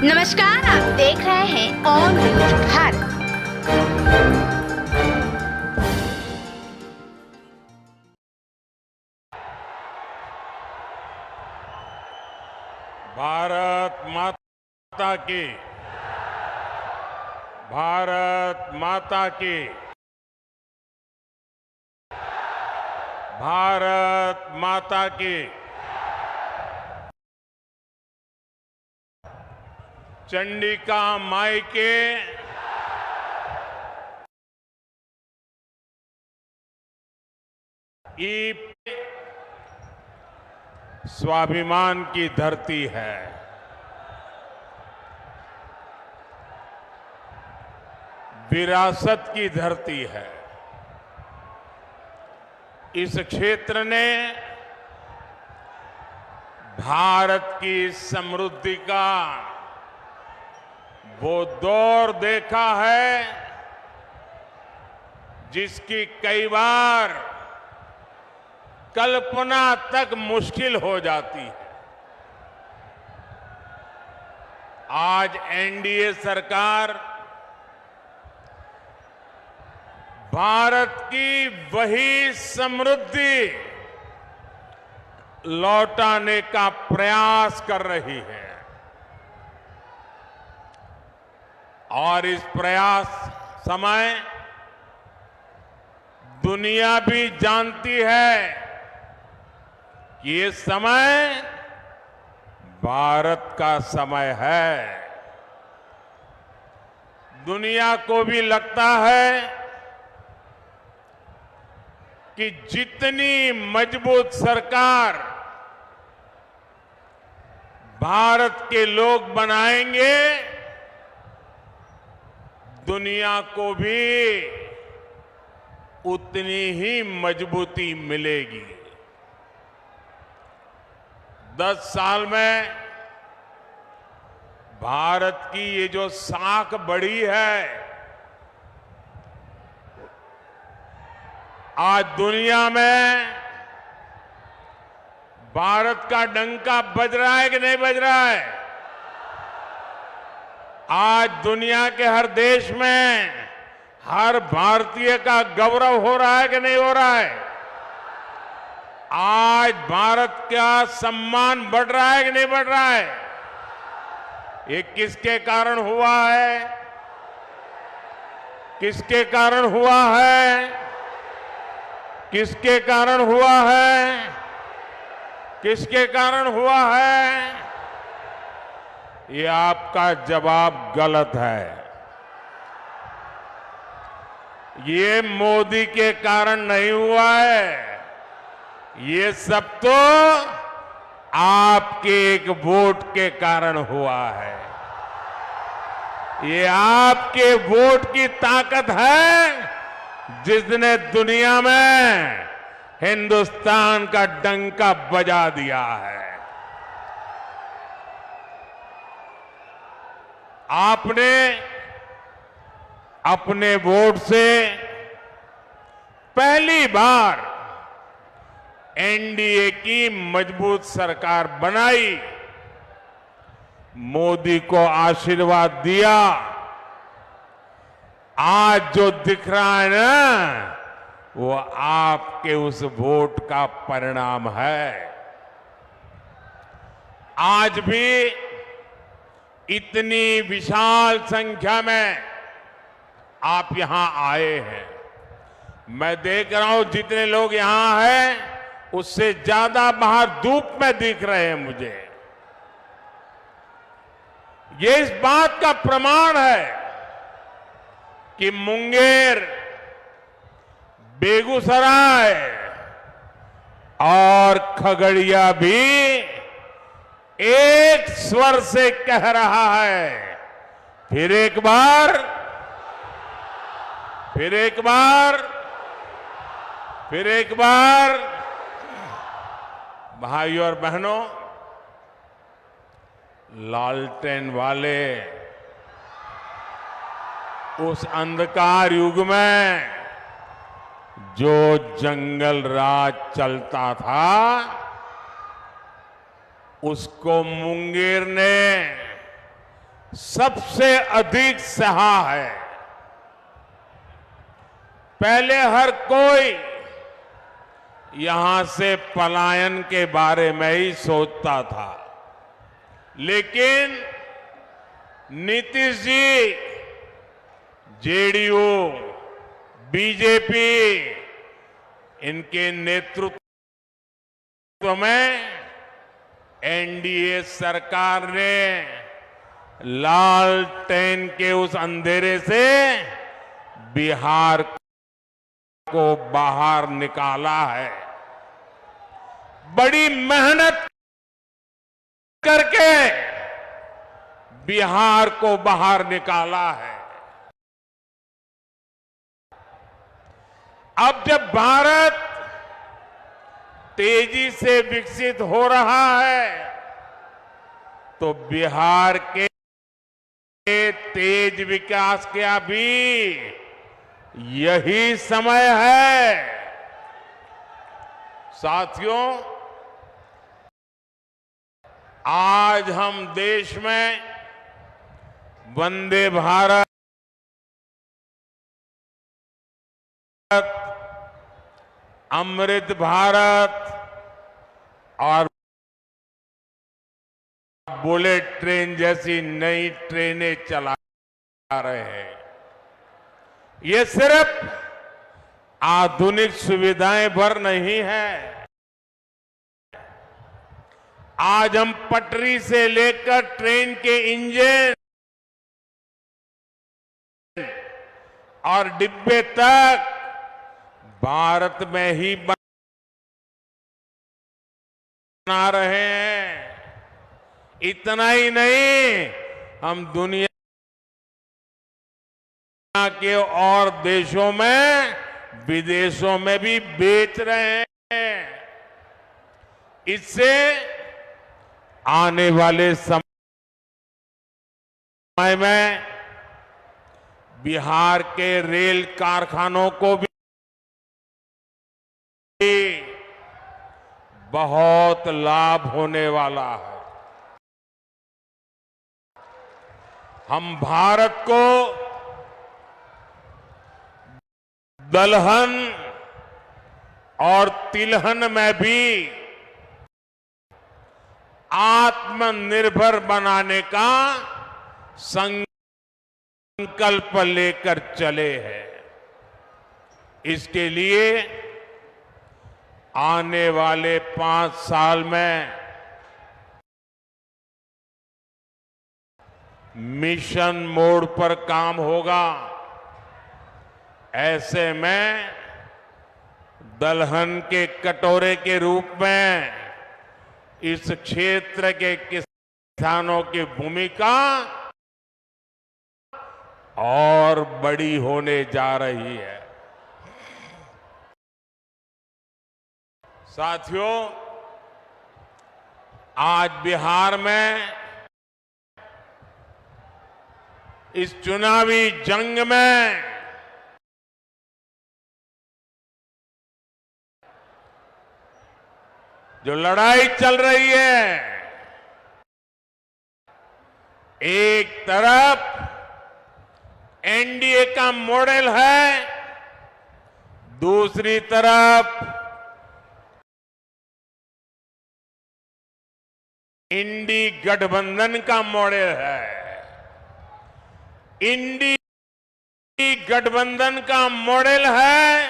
नमस्कार, आप देख रहे हैं ऑन न्यूज भारत। भारत माता की, भारत माता की, भारत माता की। चंडिका माई के स्वाभिमान की धरती है। विरासत की धरती है। इस क्षेत्र ने भारत की समृद्धि का वो दौर देखा है जिसकी कई बार कल्पना तक मुश्किल हो जाती है। आज एनडीए सरकार भारत की वही समृद्धि लौटाने का प्रयास कर रही है और इस प्रयास समय दुनिया भी जानती है कि ये समय भारत का समय है। दुनिया को भी लगता है कि जितनी मजबूत सरकार भारत के लोग बनाएंगे, दुनिया को भी उतनी ही मजबूती मिलेगी। 10 साल में भारत की ये जो साख बढ़ी है, आज दुनिया में भारत का डंका बज रहा है कि नहीं बज रहा है? आज दुनिया के हर देश में हर भारतीय का गौरव हो रहा है कि नहीं हो रहा है? आज भारत का सम्मान बढ़ रहा है कि नहीं बढ़ रहा है? ये किसके कारण हुआ है? किसके कारण हुआ है? किसके कारण हुआ है? किसके कारण हुआ है? ये आपका जवाब गलत है। ये मोदी के कारण नहीं हुआ है। ये सब तो आपके एक वोट के कारण हुआ है। ये आपके वोट की ताकत है जिसने दुनिया में हिंदुस्तान का डंका बजा दिया है। आपने अपने वोट से पहली बार एनडीए की मजबूत सरकार बनाई, मोदी को आशीर्वाद दिया। आज जो दिख रहा है ना, वो आपके उस वोट का परिणाम है। आज भी इतनी विशाल संख्या में आप यहां आए हैं। मैं देख रहा हूं जितने लोग यहां हैं उससे ज्यादा बाहर धूप में दिख रहे हैं मुझे। ये इस बात का प्रमाण है कि मुंगेर, बेगूसराय और खगड़िया भी एक स्वर से कह रहा है, फिर एक बार, फिर एक बार, फिर एक बार। भाइयों और बहनों, लालटेन वाले उस अंधकार युग में जो जंगल राज चलता था, उसको मुंगेर ने सबसे अधिक सहा है। पहले हर कोई यहां से पलायन के बारे में ही सोचता था, लेकिन नीतीश जी, जेडीयू, बीजेपी, इनके नेतृत्व में एनडीए सरकार ने लालटेन के उस अंधेरे से बिहार को बाहर निकाला है। बड़ी मेहनत करके बिहार को बाहर निकाला है। अब जब भारत तेजी से विकसित हो रहा है, तो बिहार के तेज विकास का भी यही समय है। साथियों, आज हम देश में वंदे भारत, अमृत भारत और बुलेट ट्रेन जैसी नई ट्रेनें चला रहे हैं। ये सिर्फ आधुनिक सुविधाएं भर नहीं है। आज हम पटरी से लेकर ट्रेन के इंजन और डिब्बे तक भारत में ही बना रहे हैं। इतना ही नहीं, हम दुनिया के और देशों में, विदेशों में भी बेच रहे हैं। इससे आने वाले समय में बिहार के रेल कारखानों को भी बहुत लाभ होने वाला है। हम भारत को दलहन और तिलहन में भी आत्मनिर्भर बनाने का संकल्प लेकर चले हैं। इसके लिए आने वाले 5 साल में मिशन मोड पर काम होगा। ऐसे में दलहन के कटोरे के रूप में इस क्षेत्र के किसानों की भूमिका और बड़ी होने जा रही है। साथियों, आज बिहार में इस चुनावी जंग में जो लड़ाई चल रही है, एक तरफ एनडीए का मॉडल है, दूसरी तरफ इंडी गठबंधन का मॉडल है। इंडी गठबंधन का मॉडल है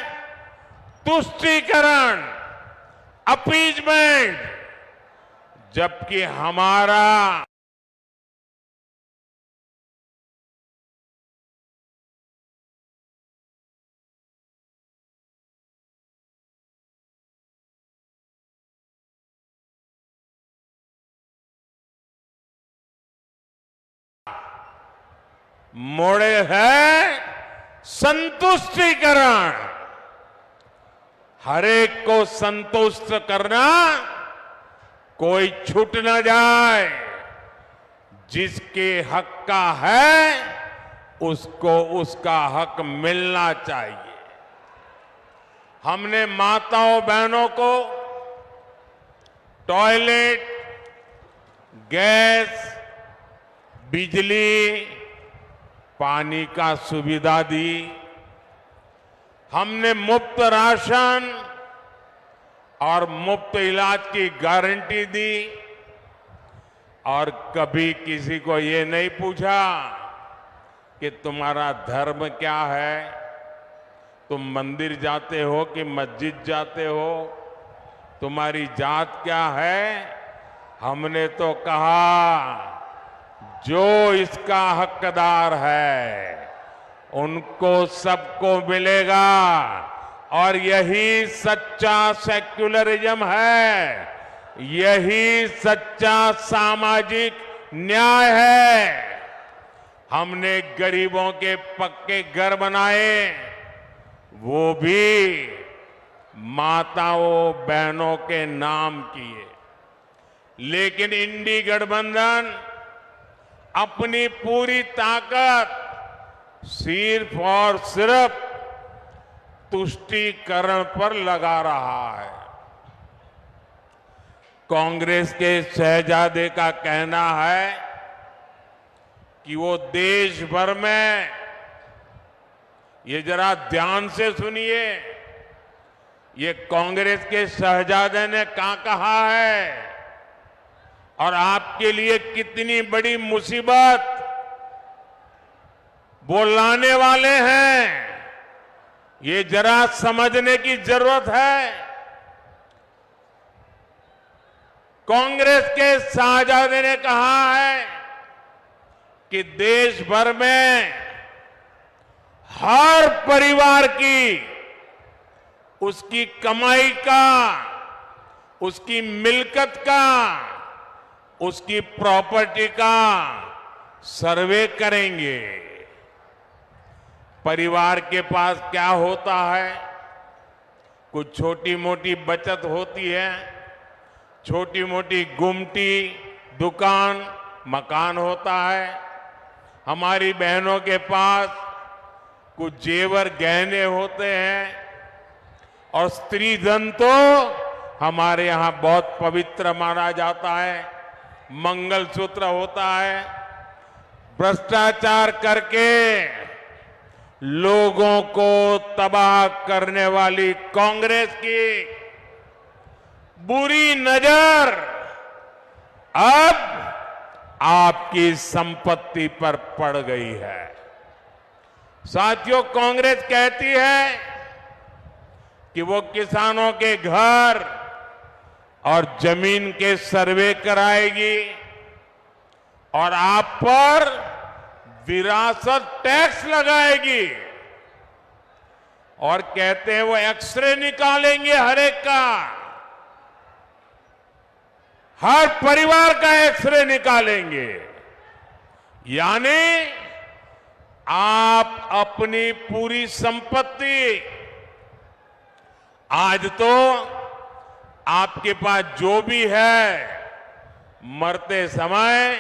तुष्टीकरण, अपीजमेंट, जबकि हमारा मॉडल है संतुष्टीकरण। हरेक को संतुष्ट करना, कोई छूट न जाए। जिसके हक का है उसको उसका हक मिलना चाहिए। हमने माताओं बहनों को टॉयलेट, गैस, बिजली, पानी का सुविधा दी, हमने मुफ्त राशन और मुफ्त इलाज की गारंटी दी और कभी किसी को ये नहीं पूछा कि तुम्हारा धर्म क्या है, तुम मंदिर जाते हो कि मस्जिद जाते हो, तुम्हारी जात क्या है। हमने तो कहा जो इसका हकदार है उनको सबको मिलेगा और यही सच्चा सेक्युलरिज्म है, यही सच्चा सामाजिक न्याय है। हमने गरीबों के पक्के घर बनाए, वो भी माताओं बहनों के नाम किए, लेकिन इंडी गठबंधन अपनी पूरी ताकत सिर्फ और सिर्फ तुष्टीकरण पर लगा रहा है। कांग्रेस के शहजादे का कहना है कि वो देश भर में, ये जरा ध्यान से सुनिए, ये कांग्रेस के शहजादे ने क्या कहा है और आपके लिए कितनी बड़ी मुसीबत वो लाने वाले हैं, ये जरा समझने की जरूरत है। कांग्रेस के शहजादे ने कहा है कि देश भर में हर परिवार की उसकी कमाई का, उसकी मिल्कत का, उसकी प्रॉपर्टी का सर्वे करेंगे। परिवार के पास क्या होता है, कुछ छोटी मोटी बचत होती है, छोटी मोटी गुमटी, दुकान, मकान होता है। हमारी बहनों के पास कुछ जेवर गहने होते हैं और स्त्री धन तो हमारे यहां बहुत पवित्र माना जाता है, मंगलसूत्र होता है। भ्रष्टाचार करके लोगों को तबाह करने वाली कांग्रेस की बुरी नजर अब आपकी संपत्ति पर पड़ गई है। साथियों, कांग्रेस कहती है कि वो किसानों के घर और जमीन के सर्वे कराएगी और आप पर विरासत टैक्स लगाएगी और कहते हैं वो एक्सरे निकालेंगे हर एक का, हर परिवार का एक्सरे निकालेंगे। यानी आप अपनी पूरी संपत्ति, आज तो आपके पास जो भी है, मरते समय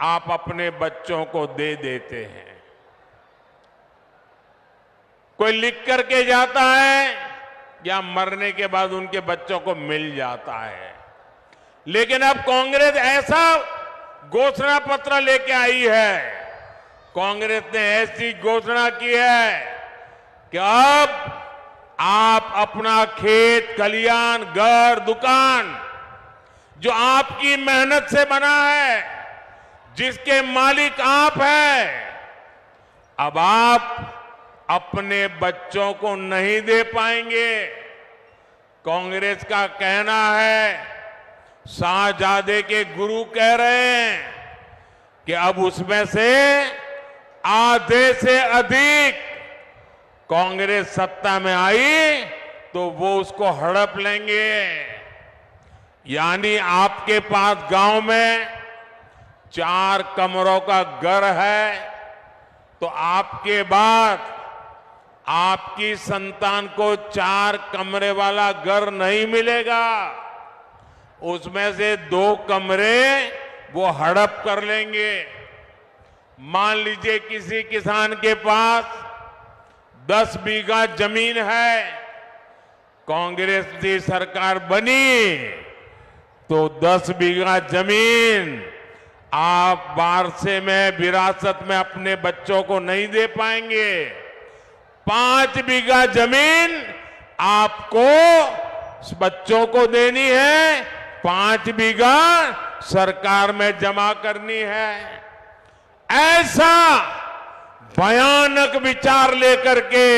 आप अपने बच्चों को दे देते हैं। कोई लिख करके जाता है या मरने के बाद उनके बच्चों को मिल जाता है। लेकिन अब कांग्रेस ऐसा घोषणा पत्र लेके आई है, कांग्रेस ने ऐसी घोषणा की है कि अब आप अपना खेत, खलियान, घर, दुकान जो आपकी मेहनत से बना है, जिसके मालिक आप हैं, अब आप अपने बच्चों को नहीं दे पाएंगे। कांग्रेस का कहना है, शाहजादे के गुरु कह रहे हैं कि अब उसमें से आधे से अधिक कांग्रेस सत्ता में आई तो वो उसको हड़प लेंगे। यानी आपके पास गांव में 4 कमरों का घर है तो आपके बाद आपकी संतान को 4 कमरे वाला घर नहीं मिलेगा, उसमें से 2 कमरे वो हड़प कर लेंगे। मान लीजिए किसी किसान के पास 10 बीघा जमीन है, कांग्रेस की सरकार बनी तो 10 बीघा जमीन आप वारसे में, विरासत में अपने बच्चों को नहीं दे पाएंगे। 5 बीघा जमीन आपको बच्चों को देनी है, 5 बीघा सरकार में जमा करनी है। ऐसा भयानक विचार लेकर के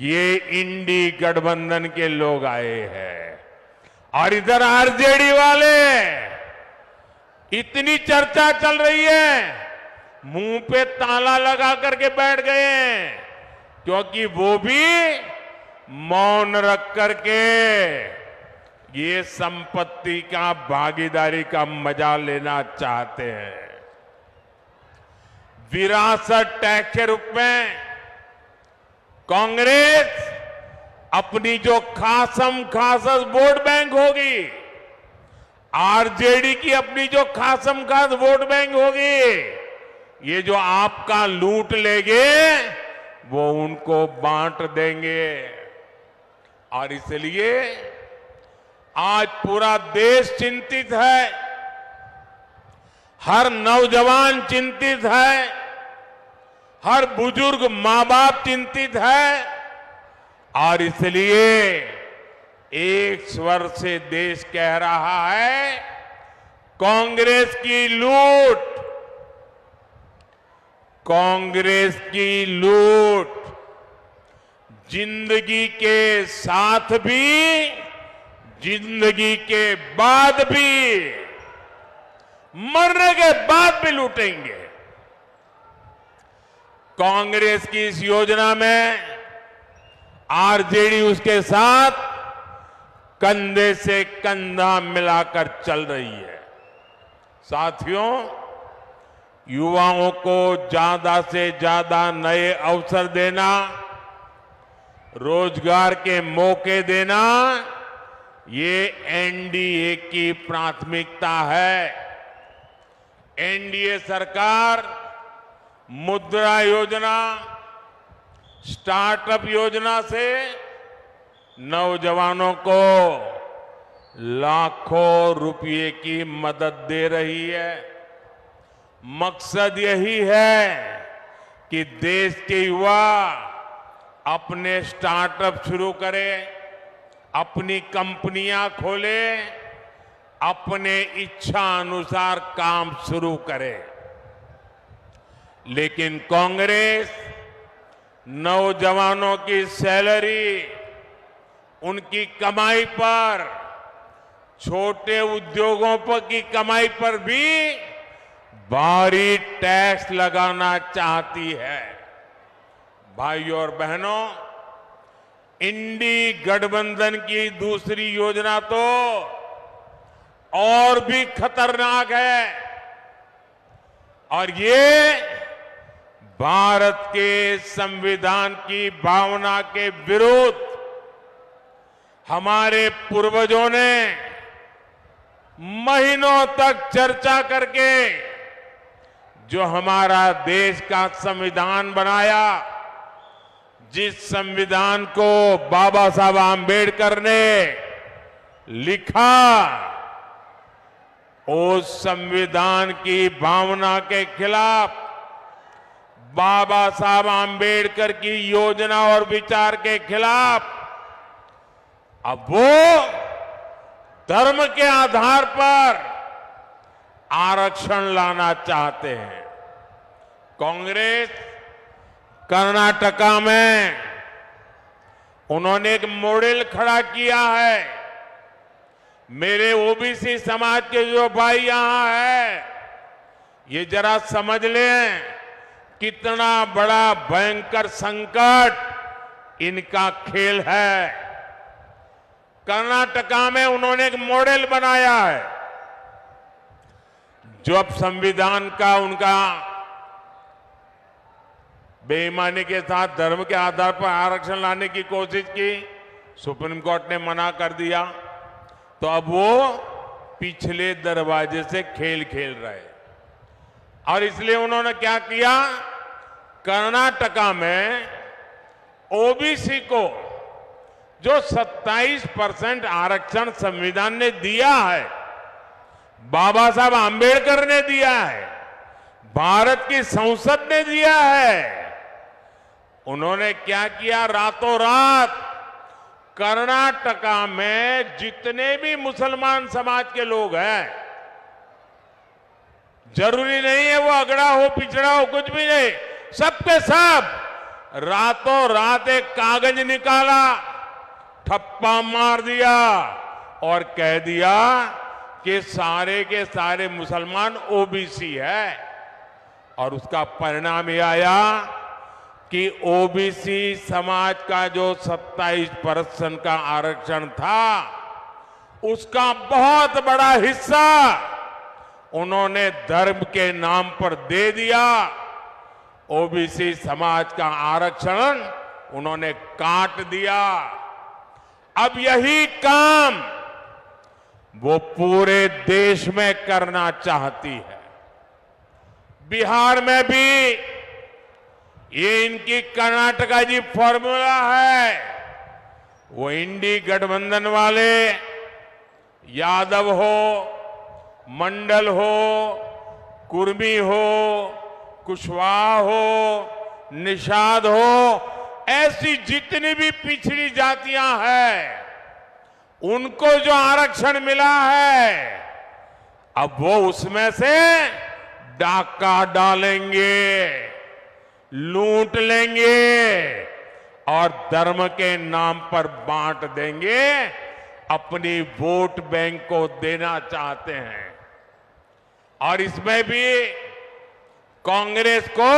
ये इंडी गठबंधन के लोग आए हैं। और इधर आरजेडी वाले, इतनी चर्चा चल रही है, मुंह पे ताला लगा करके बैठ गए हैं, क्योंकि वो भी मौन रख करके ये संपत्ति का, भागीदारी का मजा लेना चाहते हैं। विरासत टैक्स के रूप में कांग्रेस अपनी जो खासम खास वोट बैंक होगी, आरजेडी की अपनी जो खासम खास वोट बैंक होगी, ये जो आपका लूट लेंगे वो उनको बांट देंगे। और इसलिए आज पूरा देश चिंतित है, हर नौजवान चिंतित है, हर बुजुर्ग मां बाप चिंतित है। और इसलिए एक स्वर से देश कह रहा है, कांग्रेस की लूट, कांग्रेस की लूट जिंदगी के साथ भी, जिंदगी के बाद भी, मरने के बाद भी लूटेंगे। कांग्रेस की इस योजना में आरजेडी उसके साथ कंधे से कंधा मिलाकर चल रही है। साथियों, युवाओं को ज्यादा से ज्यादा नए अवसर देना, रोजगार के मौके देना, ये एनडीए की प्राथमिकता है। एनडीए सरकार मुद्रा योजना, स्टार्टअप योजना से नौजवानों को लाखों रुपए की मदद दे रही है। मकसद यही है कि देश के युवा अपने स्टार्टअप शुरू करें, अपनी कंपनियां खोलें, अपने इच्छा अनुसार काम शुरू करें। लेकिन कांग्रेस नौजवानों की सैलरी, उनकी कमाई पर, छोटे उद्योगों पर की कमाई पर भी भारी टैक्स लगाना चाहती है। भाइयों और बहनों, इंडी गठबंधन की दूसरी योजना तो और भी खतरनाक है, और ये भारत के संविधान की भावना के विरुद्ध हमारे पूर्वजों ने महीनों तक चर्चा करके जो हमारा देश का संविधान बनाया, जिस संविधान को बाबा साहब आंबेडकर ने लिखा, उस संविधान की भावना के खिलाफ, बाबा साहब आंबेडकर की योजना और विचार के खिलाफ अब वो धर्म के आधार पर आरक्षण लाना चाहते हैं। कांग्रेस कर्नाटका में उन्होंने एक मॉडल खड़ा किया है। मेरे ओबीसी समाज के जो भाई यहां है, ये जरा समझ लें कितना बड़ा भयंकर संकट इनका खेल है। कर्नाटका में उन्होंने एक मॉडल बनाया है। जो अब संविधान का उनका बेईमानी के साथ धर्म के आधार पर आरक्षण लाने की कोशिश की, सुप्रीम कोर्ट ने मना कर दिया, तो अब वो पिछले दरवाजे से खेल खेल रहे। और इसलिए उन्होंने क्या किया, कर्नाटका में ओबीसी को जो 27% आरक्षण संविधान ने दिया है, बाबा साहब आंबेडकर ने दिया है, भारत की संसद ने दिया है। उन्होंने क्या किया, रातों रात कर्नाटका में जितने भी मुसलमान समाज के लोग हैं, जरूरी नहीं है वो अगड़ा हो पिछड़ा हो, कुछ भी नहीं, सबके सब रातों रात एक कागज निकाला, ठप्पा मार दिया और कह दिया कि सारे के सारे मुसलमान ओबीसी है। और उसका परिणाम यह आया कि ओबीसी समाज का जो 27% का आरक्षण था, उसका बहुत बड़ा हिस्सा उन्होंने धर्म के नाम पर दे दिया। ओबीसी समाज का आरक्षण उन्होंने काट दिया। अब यही काम वो पूरे देश में करना चाहती है। बिहार में भी ये इनकी कर्नाटका जी फॉर्मूला है। वो इंडी गठबंधन वाले, यादव हो, मंडल हो, कुर्मी हो, कुशवाहा हो, निषाद हो, ऐसी जितनी भी पिछड़ी जातियां हैं, उनको जो आरक्षण मिला है, अब वो उसमें से डाका डालेंगे, लूट लेंगे और धर्म के नाम पर बांट देंगे, अपनी वोट बैंक को देना चाहते हैं। और इसमें भी कांग्रेस को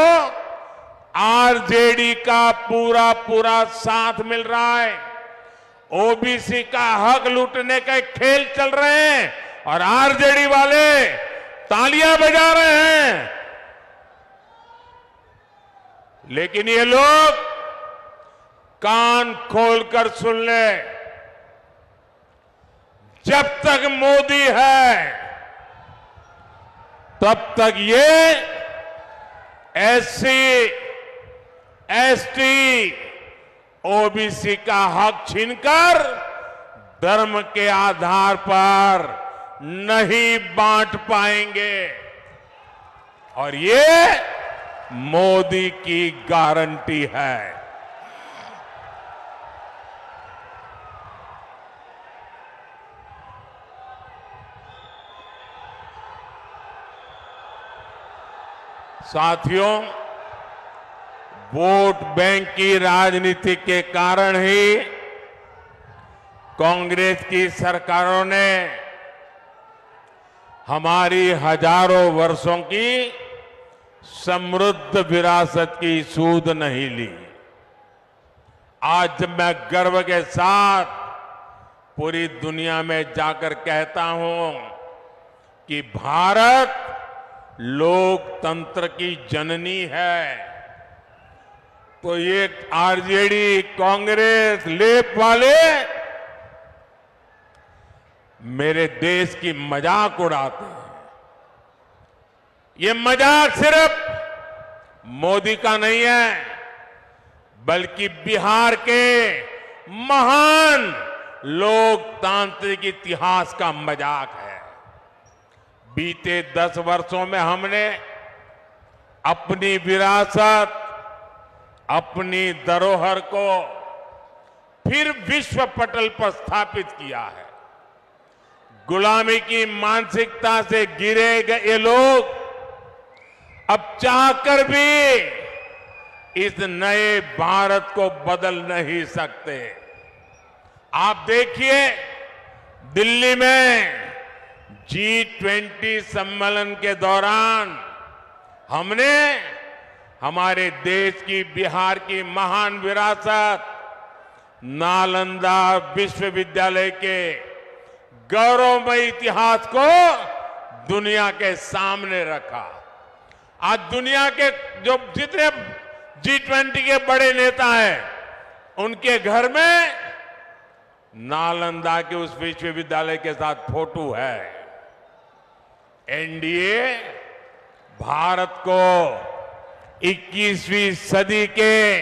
आरजेडी का पूरा पूरा साथ मिल रहा है। ओबीसी का हक लूटने के खेल चल रहे हैं और आरजेडी वाले तालियां बजा रहे हैं। लेकिन ये लोग कान खोलकर सुन ले, जब तक मोदी है तब तक ये एससी, एसटी, ओबीसी का हक छीनकर धर्म के आधार पर नहीं बांट पाएंगे। और ये मोदी की गारंटी है। साथियों, वोट बैंक की राजनीति के कारण ही कांग्रेस की सरकारों ने हमारी हजारों वर्षों की समृद्ध विरासत की सूध नहीं ली। आज जब मैं गर्व के साथ पूरी दुनिया में जाकर कहता हूं कि भारत लोकतंत्र की जननी है, तो ये आरजेडी, कांग्रेस, लेप वाले मेरे देश की मजाक उड़ाते हैं। ये मजाक सिर्फ मोदी का नहीं है, बल्कि बिहार के महान लोकतांत्रिक इतिहास का मजाक है। बीते 10 वर्षों में हमने अपनी विरासत, अपनी धरोहर को फिर विश्व पटल पर स्थापित किया है। गुलामी की मानसिकता से गिरे गए लोग अब चाहकर भी इस नए भारत को बदल नहीं सकते। आप देखिए, दिल्ली में G20 सम्मेलन के दौरान हमने हमारे देश की, बिहार की महान विरासत, नालंदा विश्वविद्यालय के गौरवमय इतिहास को दुनिया के सामने रखा। आज दुनिया के जो जितने G20 के बड़े नेता हैं, उनके घर में नालंदा के उस विश्वविद्यालय के साथ फोटो है। एनडीए भारत को 21वीं सदी के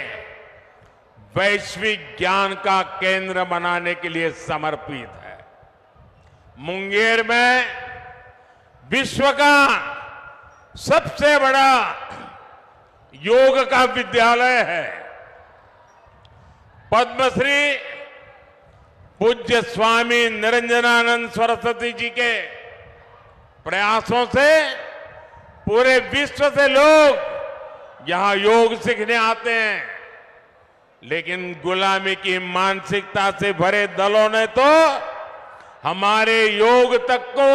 वैश्विक ज्ञान का केंद्र बनाने के लिए समर्पित है। मुंगेर में विश्व का सबसे बड़ा योग का विद्यालय है। पद्मश्री पूज्य स्वामी निरंजनानंद सरस्वती जी के प्रयासों से पूरे विश्व से लोग यहां योग सीखने आते हैं, लेकिन गुलामी की मानसिकता से भरे दलों ने तो हमारे योग तक को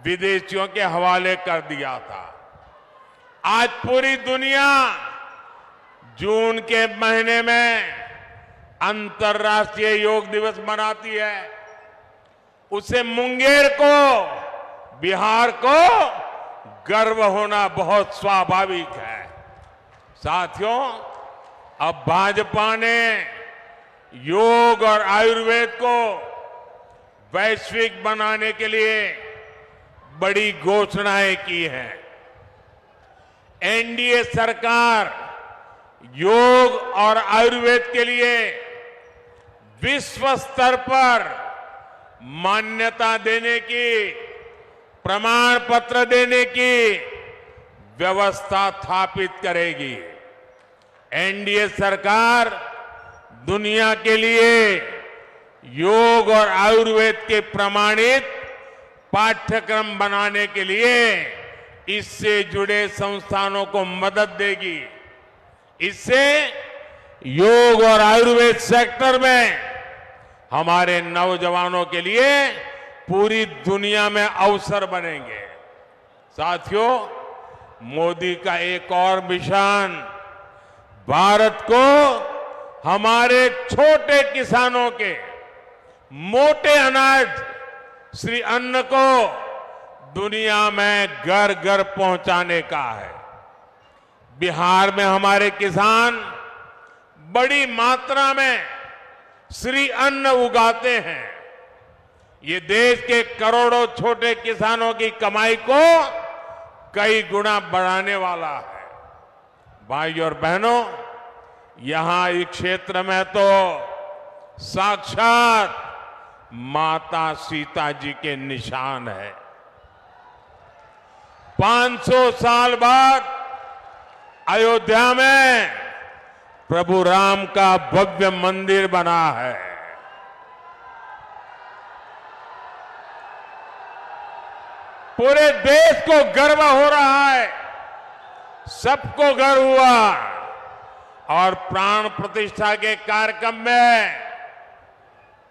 विदेशियों के हवाले कर दिया था। आज पूरी दुनिया जून के महीने में अंतर्राष्ट्रीय योग दिवस मनाती है। उसे मुंगेर को, बिहार को गर्व होना बहुत स्वाभाविक है। साथियों, अब भाजपा ने योग और आयुर्वेद को वैश्विक बनाने के लिए बड़ी घोषणाएं की हैं। एनडीए सरकार योग और आयुर्वेद के लिए विश्व स्तर पर मान्यता देने की, प्रमाण पत्र देने की व्यवस्था स्थापित करेगी। एनडीए सरकार दुनिया के लिए योग और आयुर्वेद के प्रमाणित पाठ्यक्रम बनाने के लिए इससे जुड़े संस्थानों को मदद देगी। इससे योग और आयुर्वेद सेक्टर में हमारे नौजवानों के लिए पूरी दुनिया में अवसर बनेंगे। साथियों, मोदी का एक और मिशन भारत को हमारे छोटे किसानों के मोटे अनाज श्री अन्न को दुनिया में घर घर पहुंचाने का है। बिहार में हमारे किसान बड़ी मात्रा में श्री अन्न उगाते हैं। ये देश के करोड़ों छोटे किसानों की कमाई को कई गुना बढ़ाने वाला है। भाइयों और बहनों, यहां इस क्षेत्र में तो साक्षात माता सीता जी के निशान है। 500 साल बाद अयोध्या में प्रभु राम का भव्य मंदिर बना है। पूरे देश को गर्व हो रहा है, सबको गर्व हुआ। और प्राण प्रतिष्ठा के कार्यक्रम में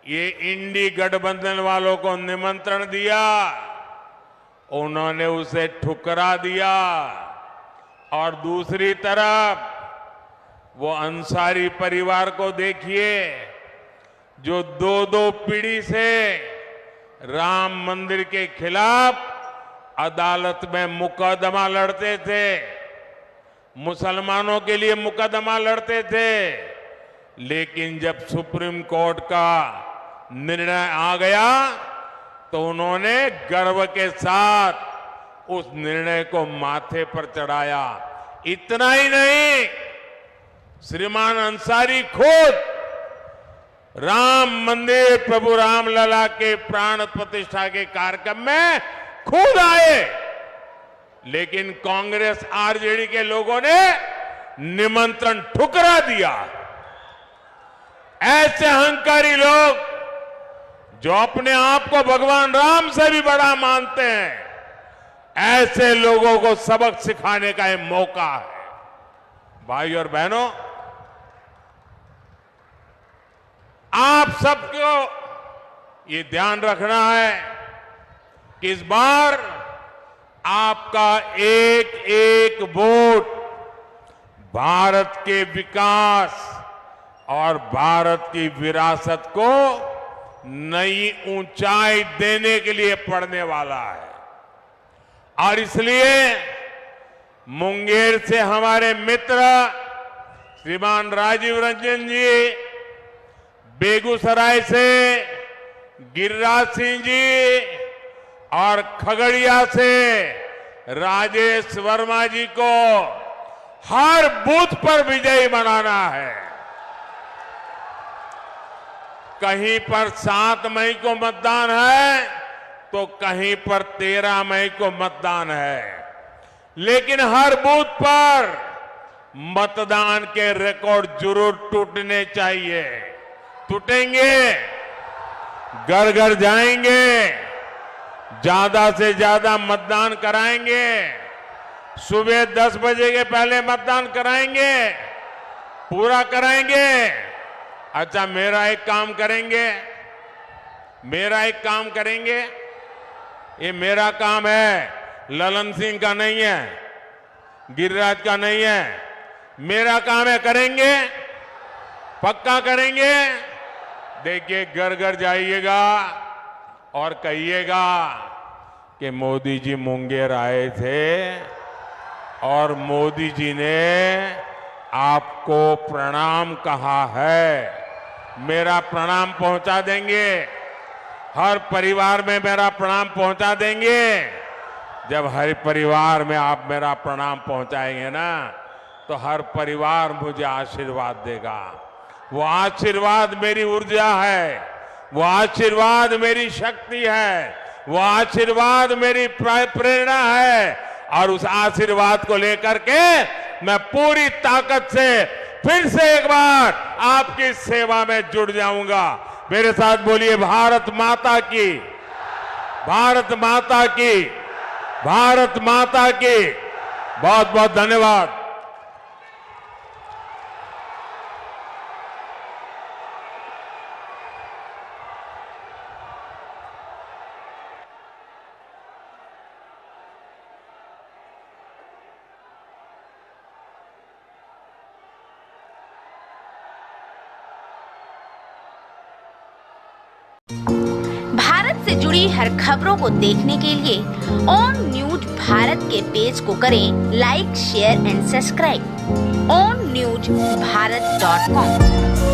ये इंडी गठबंधन वालों को निमंत्रण दिया, उन्होंने उसे ठुकरा दिया। और दूसरी तरफ वो अंसारी परिवार को देखिए, जो दो पीढ़ी से राम मंदिर के खिलाफ अदालत में मुकदमा लड़ते थे, मुसलमानों के लिए मुकदमा लड़ते थे। लेकिन जब सुप्रीम कोर्ट का निर्णय आ गया तो उन्होंने गर्व के साथ उस निर्णय को माथे पर चढ़ाया। इतना ही नहीं, श्रीमान अंसारी खुद राम मंदिर प्रभु रामलला के प्राण प्रतिष्ठा के कार्यक्रम में खुद आए, लेकिन कांग्रेस आरजेडी के लोगों ने निमंत्रण ठुकरा दिया। ऐसे अहंकारी लोग जो अपने आप को भगवान राम से भी बड़ा मानते हैं, ऐसे लोगों को सबक सिखाने का यह मौका है। भाई और बहनों, आप सबको ये ध्यान रखना है कि इस बार आपका एक एक वोट भारत के विकास और भारत की विरासत को नई ऊंचाई देने के लिए पड़ने वाला है। और इसलिए मुंगेर से हमारे मित्र श्रीमान राजीव रंजन जी, बेगूसराय से गिरिराज सिंह जी और खगड़िया से राजेश वर्मा जी को हर बूथ पर विजयी बनाना है। कहीं पर 7 मई को मतदान है, तो कहीं पर 13 मई को मतदान है, लेकिन हर बूथ पर मतदान के रिकॉर्ड जरूर टूटने चाहिए। टूटेंगे, घर घर जाएंगे, ज्यादा से ज्यादा मतदान कराएंगे, सुबह 10 बजे के पहले मतदान कराएंगे, पूरा कराएंगे। अच्छा, मेरा एक काम करेंगे, ये मेरा काम है, ललन सिंह का नहीं है, गिरिराज का नहीं है, मेरा काम है, करेंगे, पक्का करेंगे। देखिए, घर घर जाइएगा और कहिएगा कि मोदी जी मुंगेर आए थे और मोदी जी ने आपको प्रणाम कहा है। मेरा प्रणाम पहुंचा देंगे, हर परिवार में मेरा प्रणाम पहुंचा देंगे। जब हर परिवार में आप मेरा प्रणाम पहुंचाएंगे ना, तो हर परिवार मुझे आशीर्वाद देगा। वो आशीर्वाद मेरी ऊर्जा है, वो आशीर्वाद मेरी शक्ति है, वो आशीर्वाद मेरी प्रेरणा है। और उस आशीर्वाद को लेकर के मैं पूरी ताकत से फिर से एक बार आपकी सेवा में जुड़ जाऊंगा। मेरे साथ बोलिए, भारत माता की, भारत माता की, भारत माता की। बहुत बहुत धन्यवाद। भारत से जुड़ी हर खबरों को देखने के लिए ऑन न्यूज भारत के पेज को करें like, share and subscribe. onNewsBharat.com